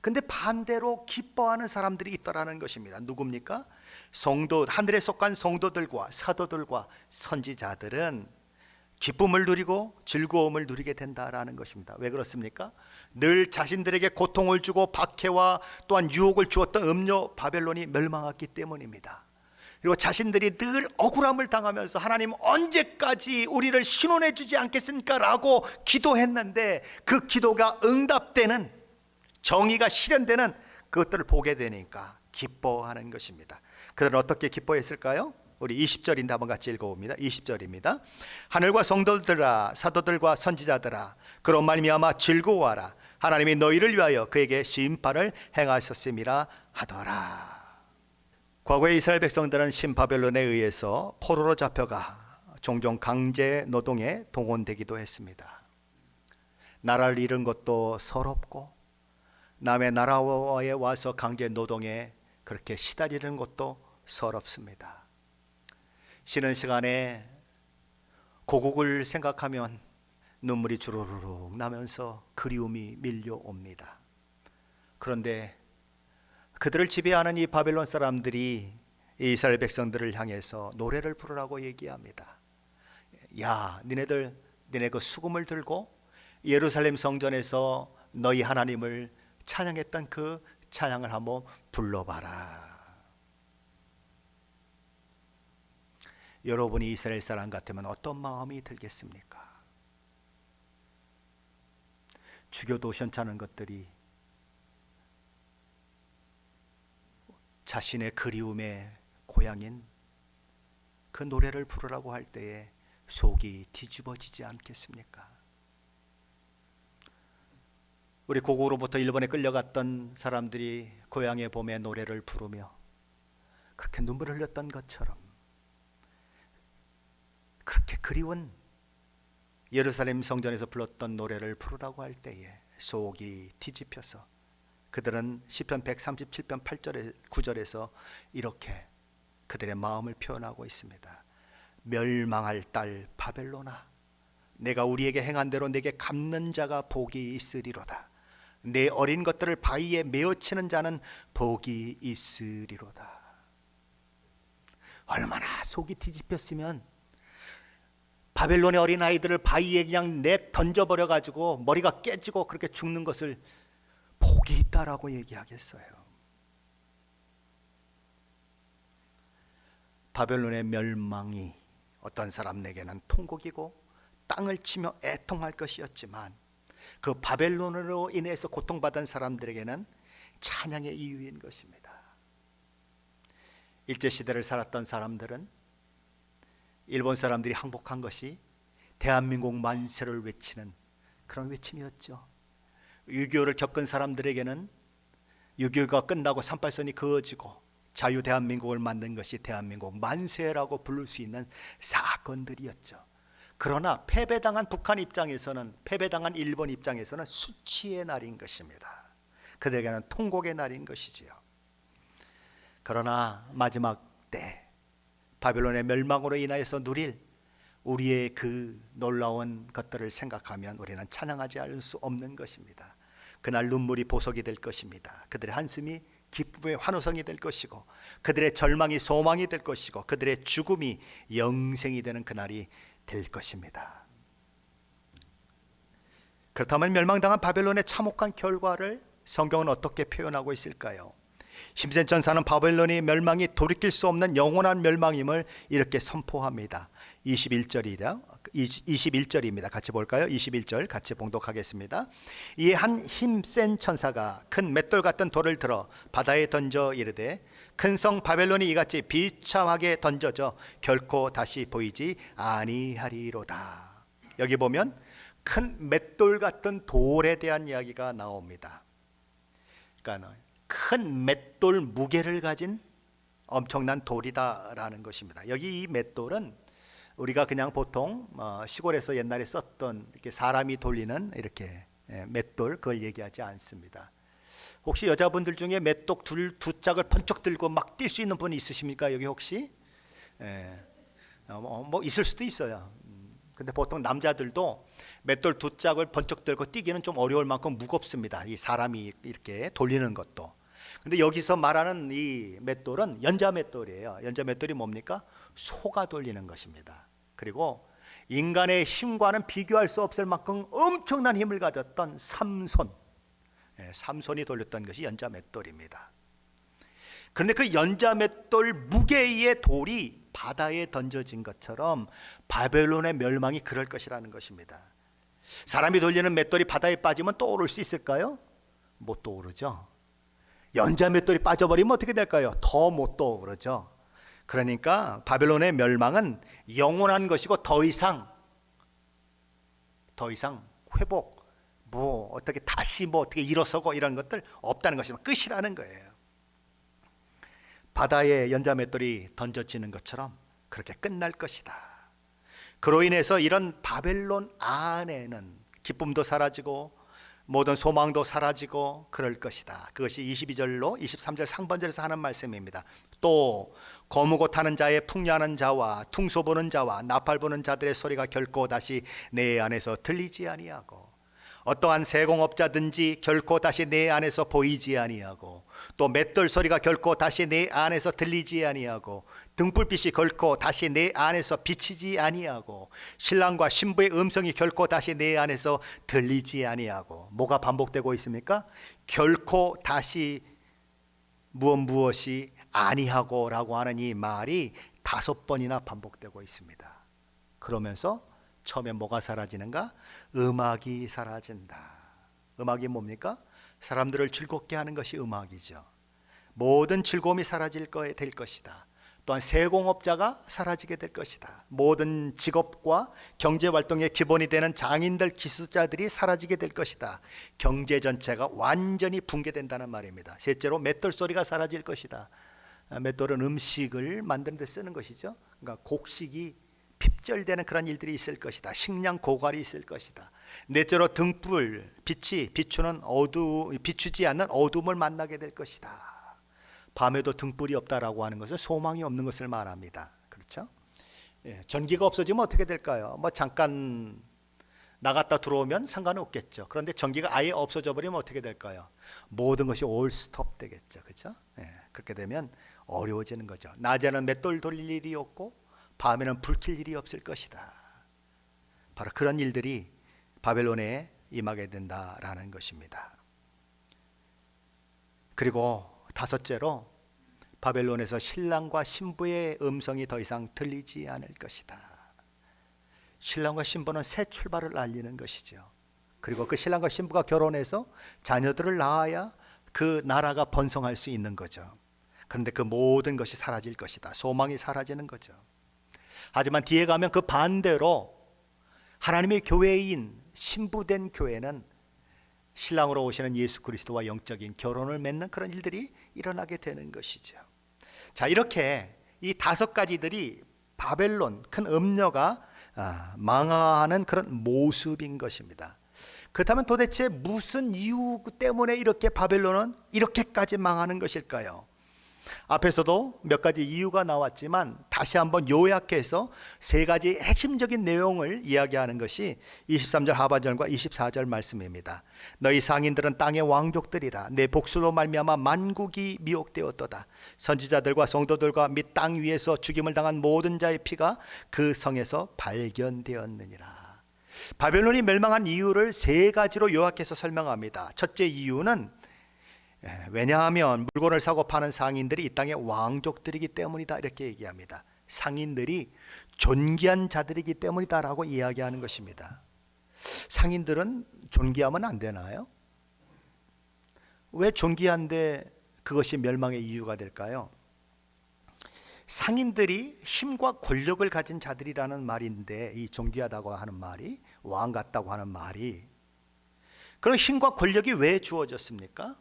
근데 반대로 기뻐하는 사람들이 있더라는 것입니다. 누굽니까? 성도, 하늘에 속한 성도들과 사도들과 선지자들은 기쁨을 누리고 즐거움을 누리게 된다라는 것입니다. 왜 그렇습니까? 늘 자신들에게 고통을 주고 박해와 또한 유혹을 주었던 음녀 바벨론이 멸망했기 때문입니다. 그리고 자신들이 늘 억울함을 당하면서 하나님 언제까지 우리를 신원해 주지 않겠습니까? 라고 기도했는데 그 기도가 응답되는, 정의가 실현되는 그것들을 보게 되니까 기뻐하는 것입니다. 그들은 어떻게 기뻐했을까요? 우리 20절인데 한번 같이 읽어봅니다. 20절입니다. 하늘과 성도들아 사도들과 선지자들아 그런 말미암아 즐거워하라. 하나님이 너희를 위하여 그에게 심판을 행하셨음이라 하더라. 과거의 이스라엘 백성들은 신바벨론에 의해서 포로로 잡혀가 종종 강제 노동에 동원되기도 했습니다. 나라를 잃은 것도 서럽고 남의 나라에 와서 강제 노동에 그렇게 시달리는 것도 서럽습니다. 쉬는 시간에 고국을 생각하면 눈물이 주르륵 나면서 그리움이 밀려옵니다. 그런데 그들을 지배하는 이 바벨론 사람들이 이스라엘 백성들을 향해서 노래를 부르라고 얘기합니다. 야, 니네 그 수금을 들고 예루살렘 성전에서 너희 하나님을 찬양했던 그 찬양을 한번 불러봐라. 여러분이 이스라엘 사람 같으면 어떤 마음이 들겠습니까? 죽여도 시원찮은 것들이 자신의 그리움의 고향인 그 노래를 부르라고 할 때에 속이 뒤집어지지 않겠습니까? 우리 고국으로부터 일본에 끌려갔던 사람들이 고향의 봄의 노래를 부르며 그렇게 눈물을 흘렸던 것처럼 그렇게 그리운 예루살렘 성전에서 불렀던 노래를 부르라고 할 때에 속이 뒤집혀서 그들은 시편 137편 8절에 9절에서 이렇게 그들의 마음을 표현하고 있습니다. 멸망할 딸 바벨론아, 내가 우리에게 행한 대로 내게 갚는 자가 복이 있으리로다. 내 어린 것들을 바위에 메어치는 자는 복이 있으리로다. 얼마나 속이 뒤집혔으면 바벨론의 어린아이들을 바위에 그냥 던져버려 가지고 머리가 깨지고 그렇게 죽는 것을 복이 있다라고 얘기하겠어요. 바벨론의 멸망이 어떤 사람에게는 통곡이고 땅을 치며 애통할 것이었지만 그 바벨론으로 인해서 고통받은 사람들에게는 찬양의 이유인 것입니다. 일제시대를 살았던 사람들은 일본 사람들이 항복한 것이 대한민국 만세를 외치는 그런 외침이었죠. 6.25를 겪은 사람들에게는 6.25가 끝나고 38선이 그어지고 자유 대한민국을 만든 것이 대한민국 만세라고 부를 수 있는 사건들이었죠. 그러나 패배당한 북한 입장에서는, 패배당한 일본 입장에서는 수치의 날인 것입니다. 그들에게는 통곡의 날인 것이지요. 그러나 마지막 때 바벨론의 멸망으로 인하여서 누릴 우리의 그 놀라운 것들을 생각하면 우리는 찬양하지 않을 수 없는 것입니다. 그날 눈물이 보석이 될 것입니다. 그들의 한숨이 기쁨의 환호성이 될 것이고 그들의 절망이 소망이 될 것이고 그들의 죽음이 영생이 되는 그날이 될 것입니다. 그렇다면 멸망당한 바벨론의 참혹한 결과를 성경은 어떻게 표현하고 있을까요? 힘센 천사는 바벨론의 멸망이 돌이킬 수 없는 영원한 멸망임을 이렇게 선포합니다. 21절입니다. 같이 볼까요? 21절 같이 봉독하겠습니다. 이에 한 힘센 천사가 큰 맷돌 같은 돌을 들어 바다에 던져 이르되 큰 성 바벨론이 이같이 비참하게 던져져 결코 다시 보이지 아니하리로다. 여기 보면 큰 맷돌 같은 돌에 대한 이야기가 나옵니다. 그러니까 큰 맷돌 무게를 가진 엄청난 돌이다라는 것입니다. 여기 이 맷돌은 우리가 그냥 보통 시골에서 옛날에 썼던 이렇게 사람이 돌리는 이렇게 맷돌, 그걸 얘기하지 않습니다. 혹시 여자분들 중에 맷돌 두 짝을 번쩍 들고 막 뛸 수 있는 분이 있으십니까? 여기 혹시? 뭐 있을 수도 있어요. 근데 보통 남자들도 맷돌 두 짝을 번쩍 들고 뛰기는 좀 어려울 만큼 무겁습니다. 이 사람이 이렇게 돌리는 것도. 근데 여기서 말하는 이 맷돌은 연자 맷돌이에요. 연자 맷돌이 뭡니까? 소가 돌리는 것입니다. 그리고 인간의 힘과는 비교할 수 없을 만큼 엄청난 힘을 가졌던 삼손, 삼손이 돌렸던 것이 연자 맷돌입니다. 그런데 그 연자 맷돌 무게의 돌이 바다에 던져진 것처럼 바벨론의 멸망이 그럴 것이라는 것입니다. 사람이 돌리는 맷돌이 바다에 빠지면 또 오를 수 있을까요? 못 떠오르죠. 연자 맷돌이 빠져버리면 어떻게 될까요? 더 못 떠오르죠. 그러니까 바벨론의 멸망은 영원한 것이고 더 이상 회복, 어떻게 다시 어떻게 일어서고 이런 것들 없다는 것이면 끝이라는 거예요. 바다에 연자 맷돌이 던져지는 것처럼 그렇게 끝날 것이다. 그로 인해서 이런 바벨론 안에는 기쁨도 사라지고 모든 소망도 사라지고 그럴 것이다. 그것이 22절로 23절 상반절에서 하는 말씀입니다. 또 거무고 타는 자의 풍냐하는 자와 퉁소 부는 자와 나팔 부는 자들의 소리가 결코 다시 내 안에서 들리지 아니하고 어떠한 세공업자든지 결코 다시 내 안에서 보이지 아니하고 또 맷돌 소리가 결코 다시 내 안에서 들리지 아니하고 등불빛이 결코 다시 내 안에서 비치지 아니하고 신랑과 신부의 음성이 결코 다시 내 안에서 들리지 아니하고. 뭐가 반복되고 있습니까? 결코 다시 무엇이 아니하고 라고 하는 이 말이 5번이나 반복되고 있습니다. 그러면서 처음에 뭐가 사라지는가? 음악이 사라진다. 음악이 뭡니까? 사람들을 즐겁게 하는 것이 음악이죠. 모든 즐거움이 사라질 될 것이다. 또한 세공업자가 사라지게 될 것이다. 모든 직업과 경제활동의 기본이 되는 장인들, 기술자들이 사라지게 될 것이다. 경제 전체가 완전히 붕괴된다는 말입니다. 셋째로 맷돌 소리가 사라질 것이다. 맷돌은 음식을 만드는 데 쓰는 것이죠. 그러니까 곡식이 핍절되는 그런 일들이 있을 것이다. 식량 고갈이 있을 것이다. 넷째로 등불, 빛이 비추지 않는 어둠을 만나게 될 것이다. 밤에도 등불이 없다라고 하는 것은 소망이 없는 것을 말합니다. 그렇죠? 전기가 없어지면 어떻게 될까요? 잠깐 나갔다 들어오면 상관은 없겠죠. 그런데 전기가 아예 없어져 버리면 어떻게 될까요? 모든 것이 올 스톱 되겠죠. 그렇죠? 그렇게 되면 어려워지는 거죠. 낮에는 맷돌 돌릴 일이 없고 밤에는 불 켤 일이 없을 것이다. 바로 그런 일들이 바벨론에 임하게 된다라는 것입니다. 그리고 5째로 바벨론에서 신랑과 신부의 음성이 더 이상 들리지 않을 것이다. 신랑과 신부는 새 출발을 알리는 것이죠. 그리고 그 신랑과 신부가 결혼해서 자녀들을 낳아야 그 나라가 번성할 수 있는 거죠. 그런데 그 모든 것이 사라질 것이다. 소망이 사라지는 거죠. 하지만 뒤에 가면 그 반대로 하나님의 교회인 신부된 교회는 신랑으로 오시는 예수 그리스도와 영적인 결혼을 맺는 그런 일들이 일어나게 되는 것이죠. 자, 이렇게 이 5가지들이 바벨론, 큰 음녀가 망하는 그런 모습인 것입니다. 그렇다면 도대체 무슨 이유 때문에 이렇게 바벨론은 이렇게까지 망하는 것일까요? 앞에서도 몇 가지 이유가 나왔지만 다시 한번 요약해서 3가지 핵심적인 내용을 이야기하는 것이 23절 하반절과 24절 말씀입니다. 너희 상인들은 땅의 왕족들이라. 내 복수로 말미암아 만국이 미혹되었도다. 선지자들과 성도들과 및 땅 위에서 죽임을 당한 모든 자의 피가 그 성에서 발견되었느니라. 바벨론이 멸망한 이유를 3가지로 요약해서 설명합니다. 첫째 이유는 왜냐하면 물건을 사고 파는 상인들이 이 땅의 왕족들이기 때문이다, 이렇게 얘기합니다. 상인들이 존귀한 자들이기 때문이다라고 이야기하는 것입니다. 상인들은 존귀하면 안 되나요? 왜 존귀한데 그것이 멸망의 이유가 될까요? 상인들이 힘과 권력을 가진 자들이라는 말인데, 이 존귀하다고 하는 말이, 왕 같다고 하는 말이, 그런 힘과 권력이 왜 주어졌습니까?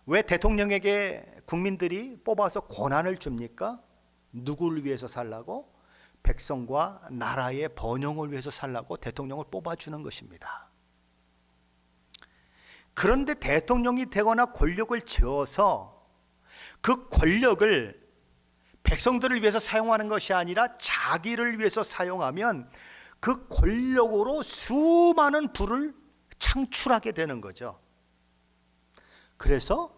왜 대통령에게 국민들이 뽑아서 권한을 줍니까? 누구를 위해서 살라고? 백성과 나라의 번영을 위해서 살라고 대통령을 뽑아주는 것입니다. 그런데 대통령이 되거나 권력을 쥐어서 그 권력을 백성들을 위해서 사용하는 것이 아니라 자기를 위해서 사용하면 그 권력으로 수많은 부를 창출하게 되는 거죠. 그래서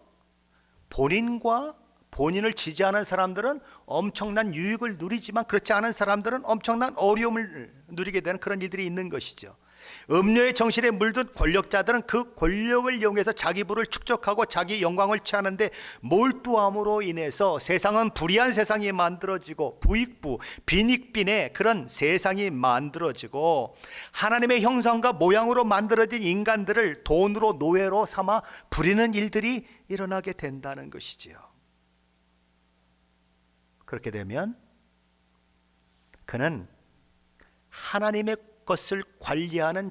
본인을 지지하는 사람들은 엄청난 유익을 누리지만 그렇지 않은 사람들은 엄청난 어려움을 누리게 되는 그런 일들이 있는 것이죠. 음료의 정신에 물든 권력자들은 그 권력을 이용해서 자기 부를 축적하고 자기 영광을 취하는데 몰두함으로 인해서 세상은 불의한 세상이 만들어지고 부익부, 빈익빈의 그런 세상이 만들어지고 하나님의 형상과 모양으로 만들어진 인간들을 돈으로 노예로 삼아 부리는 일들이 일어나게 된다는 것이지요. 그렇게 되면 그는 하나님의 것을 관리하는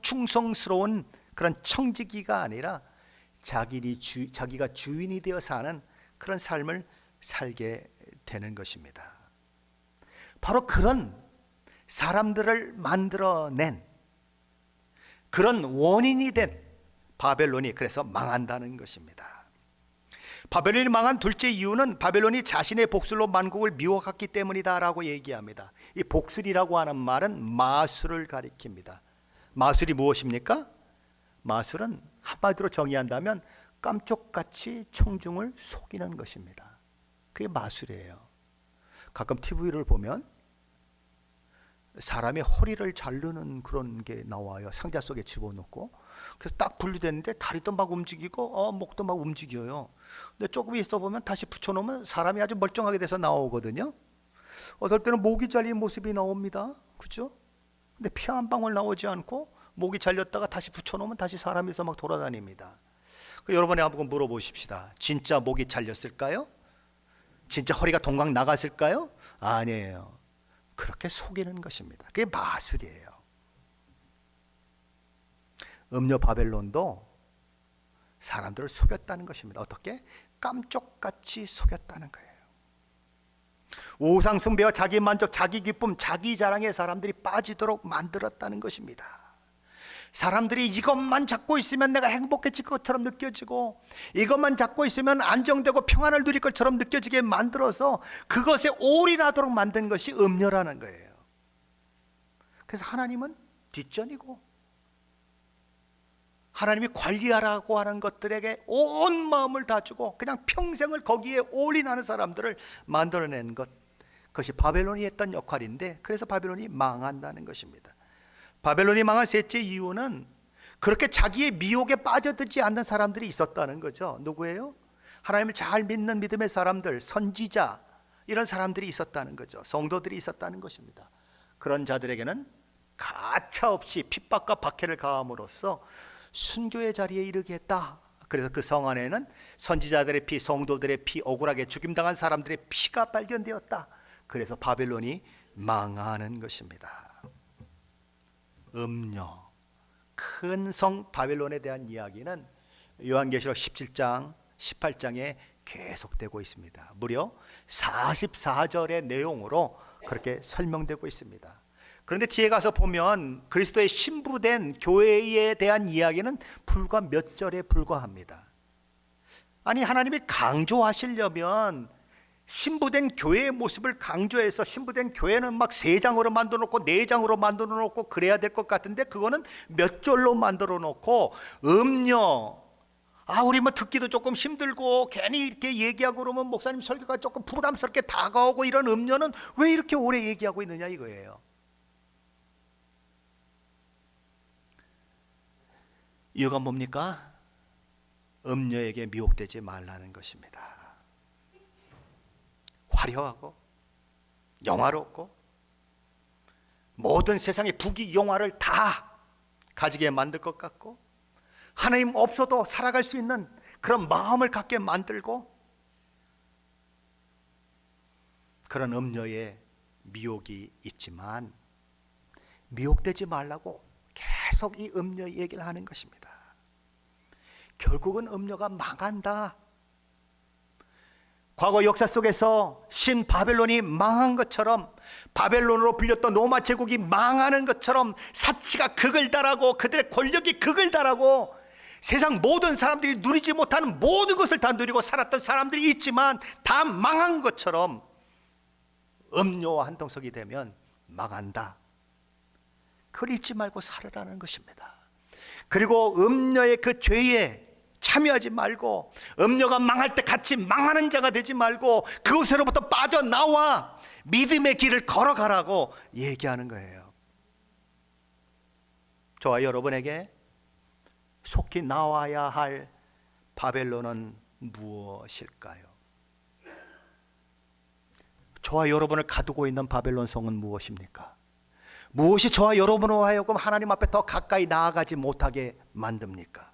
충성스러운 그런 청지기가 아니라 자기가 주인이 되어 사는 그런 삶을 살게 되는 것입니다. 바로 그런 사람들을 만들어낸 그런 원인이 된 바벨론이 그래서 망한다는 것입니다. 바벨론이 망한 둘째 이유는 바벨론이 자신의 복술로 만국을 미혹했기 때문이다라고 얘기합니다. 이 복술이라고 하는 말은 마술을 가리킵니다. 마술이 무엇입니까? 마술은 한마디로 정의한다면 깜쪽같이 청중을 속이는 것입니다. 그게 마술이에요. 가끔 TV를 보면 사람의 허리를 자르는 그런 게 나와요. 상자 속에 집어넣고. 그래서 딱 분리됐는데 다리도 막 움직이고 목도 막 움직여요. 근데 조금 있어 보면 다시 붙여놓으면 사람이 아주 멀쩡하게 돼서 나오거든요. 어떨 때는 목이 잘린 모습이 나옵니다. 그죠? 근데 피 한 방울 나오지 않고 목이 잘렸다가 다시 붙여놓으면 다시 사람이서 막 돌아다닙니다. 여러분이 한번 물어보십시다. 진짜 목이 잘렸을까요? 진짜 허리가 동강 나갔을까요? 아니에요. 그렇게 속이는 것입니다. 그게 마술이에요. 음료 바벨론도 사람들을 속였다는 것입니다. 어떻게? 깜쪽같이 속였다는 거예요. 우상 숭배와 자기 만족, 자기 기쁨, 자기 자랑에 사람들이 빠지도록 만들었다는 것입니다. 사람들이 이것만 잡고 있으면 내가 행복해질 것처럼 느껴지고 이것만 잡고 있으면 안정되고 평안을 누릴 것처럼 느껴지게 만들어서 그것에 올인하도록 만든 것이 음료라는 거예요. 그래서 하나님은 뒷전이고 하나님이 관리하라고 하는 것들에게 온 마음을 다 주고 그냥 평생을 거기에 올인하는 사람들을 만들어낸 것, 그것이 바벨론이 했던 역할인데 그래서 바벨론이 망한다는 것입니다. 바벨론이 망한 셋째 이유는 그렇게 자기의 미혹에 빠져들지 않는 사람들이 있었다는 거죠. 누구예요? 하나님을 잘 믿는 믿음의 사람들, 선지자, 이런 사람들이 있었다는 거죠. 성도들이 있었다는 것입니다. 그런 자들에게는 가차없이 핍박과 박해를 가함으로써 순교의 자리에 이르게 했다. 그래서 그 성 안에는 선지자들의 피, 성도들의 피, 억울하게 죽임당한 사람들의 피가 발견되었다. 그래서 바벨론이 망하는 것입니다. 음료, 큰 성 바벨론에 대한 이야기는 요한계시록 17장, 18장에 계속되고 있습니다. 무려 44절의 내용으로 그렇게 설명되고 있습니다. 그런데 뒤에 가서 보면 그리스도의 신부된 교회에 대한 이야기는 불과 몇 절에 불과합니다. 아니, 하나님이 강조하시려면 신부된 교회의 모습을 강조해서 신부된 교회는 막 3장으로 만들어 놓고 4장으로 만들어 놓고 그래야 될 것 같은데 그거는 몇 절로 만들어 놓고 음료, 우리 뭐 듣기도 조금 힘들고 괜히 이렇게 얘기하고 그러면 목사님 설교가 조금 부담스럽게 다가오고 이런 음료는 왜 이렇게 오래 얘기하고 있느냐 이거예요. 이유가 뭡니까? 음료에게 미혹되지 말라는 것입니다. 화려하고 영화롭고 모든 세상의 부귀 영화를 다 가지게 만들 것 같고 하나님 없어도 살아갈 수 있는 그런 마음을 갖게 만들고 그런 음료에 미혹이 있지만 미혹되지 말라고 계속 이 음료 얘기를 하는 것입니다. 결국은 음료가 망한다. 과거 역사 속에서 신 바벨론이 망한 것처럼 바벨론으로 불렸던 로마 제국이 망하는 것처럼 사치가 극을 달하고 그들의 권력이 극을 달하고 세상 모든 사람들이 누리지 못하는 모든 것을 다 누리고 살았던 사람들이 있지만 다 망한 것처럼 음료와 한통속이 되면 망한다. 그걸 잊지 말고 살으라는 것입니다. 그리고 음녀의 그 죄에 참여하지 말고, 음녀가 망할 때 같이 망하는 자가 되지 말고 그곳으로부터 빠져나와 믿음의 길을 걸어가라고 얘기하는 거예요. 저와 여러분에게 속히 나와야 할 바벨론은 무엇일까요? 저와 여러분을 가두고 있는 바벨론 성은 무엇입니까? 무엇이 저와 여러분으로 하여금 하나님 앞에 더 가까이 나아가지 못하게 만듭니까?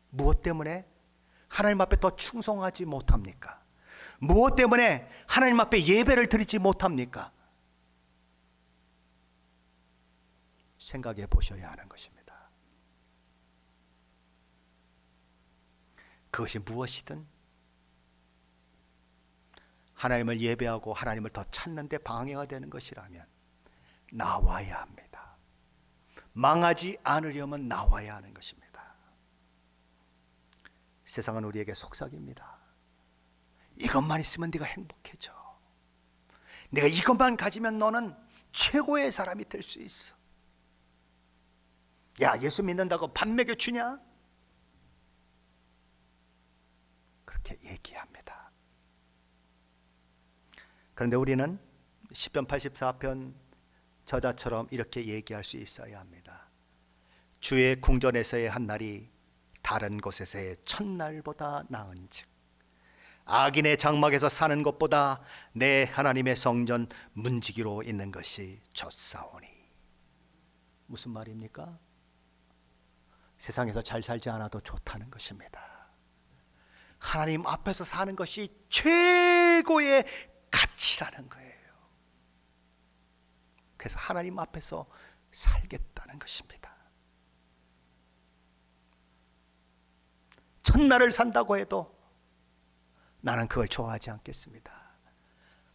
무엇 때문에 하나님 앞에 더 충성하지 못합니까? 무엇 때문에 하나님 앞에 예배를 드리지 못합니까? 생각해 보셔야 하는 것입니다. 그것이 무엇이든 하나님을 예배하고 하나님을 더 찾는 데 방해가 되는 것이라면 나와야 합니다. 망하지 않으려면 나와야 하는 것입니다. 세상은 우리에게 속삭입니다. 이것만 있으면 네가 행복해져. 내가 이것만 가지면 너는 최고의 사람이 될 수 있어. 야, 예수 믿는다고 밥 먹여주냐? 그렇게 얘기합니다. 그런데 우리는 시편 84편 저자처럼 이렇게 얘기할 수 있어야 합니다. 주의 궁전에서의 한 날이 다른 곳에서의 첫날보다 나은즉 악인의 장막에서 사는 것보다 내 하나님의 성전 문지기로 있는 것이 좋사오니. 무슨 말입니까? 세상에서 잘 살지 않아도 좋다는 것입니다. 하나님 앞에서 사는 것이 최고의 가치라는 거예요. 그래서 하나님 앞에서 살겠다는 것입니다. 첫날을 산다고 해도 나는 그걸 좋아하지 않겠습니다.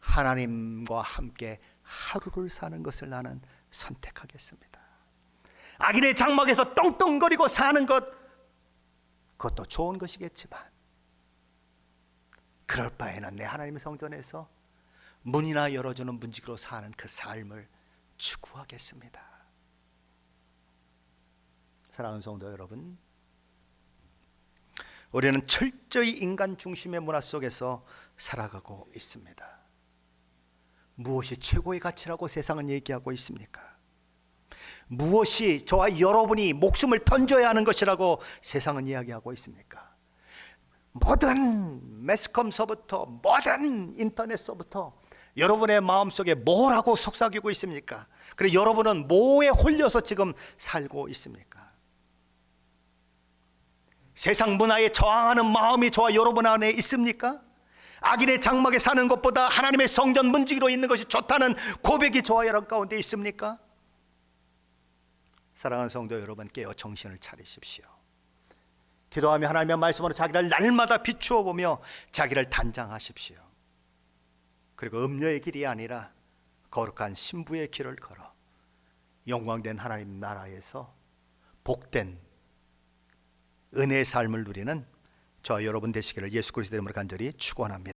하나님과 함께 하루를 사는 것을 나는 선택하겠습니다. 악인의 장막에서 떵떵거리고 사는 것, 그것도 좋은 것이겠지만 그럴 바에는 내 하나님의 성전에서 문이나 열어주는 문지기로 사는 그 삶을 추구하겠습니다. 사랑하는 성도 여러분, 우리는 철저히 인간 중심의 문화 속에서 살아가고 있습니다. 무엇이 최고의 가치라고 세상은 얘기하고 있습니까? 무엇이 저와 여러분이 목숨을 던져야 하는 것이라고 세상은 이야기하고 있습니까? 모든 매스컴서부터 모든 인터넷서부터 여러분의 마음속에 뭐라고 속삭이고 있습니까? 그리고 여러분은 뭐에 홀려서 지금 살고 있습니까? 세상 문화에 저항하는 마음이 저와 여러분 안에 있습니까? 악인의 장막에 사는 것보다 하나님의 성전 문지기로 있는 것이 좋다는 고백이 저와 여러분 가운데 있습니까? 사랑하는 성도 여러분, 깨어 정신을 차리십시오. 기도하며 하나님의 말씀으로 자기를 날마다 비추어 보며 자기를 단장하십시오. 그리고 음녀의 길이 아니라 거룩한 신부의 길을 걸어 영광된 하나님 나라에서 복된 은혜의 삶을 누리는 저와 여러분 되시기를 예수 그리스도 이름으로 간절히 축원합니다.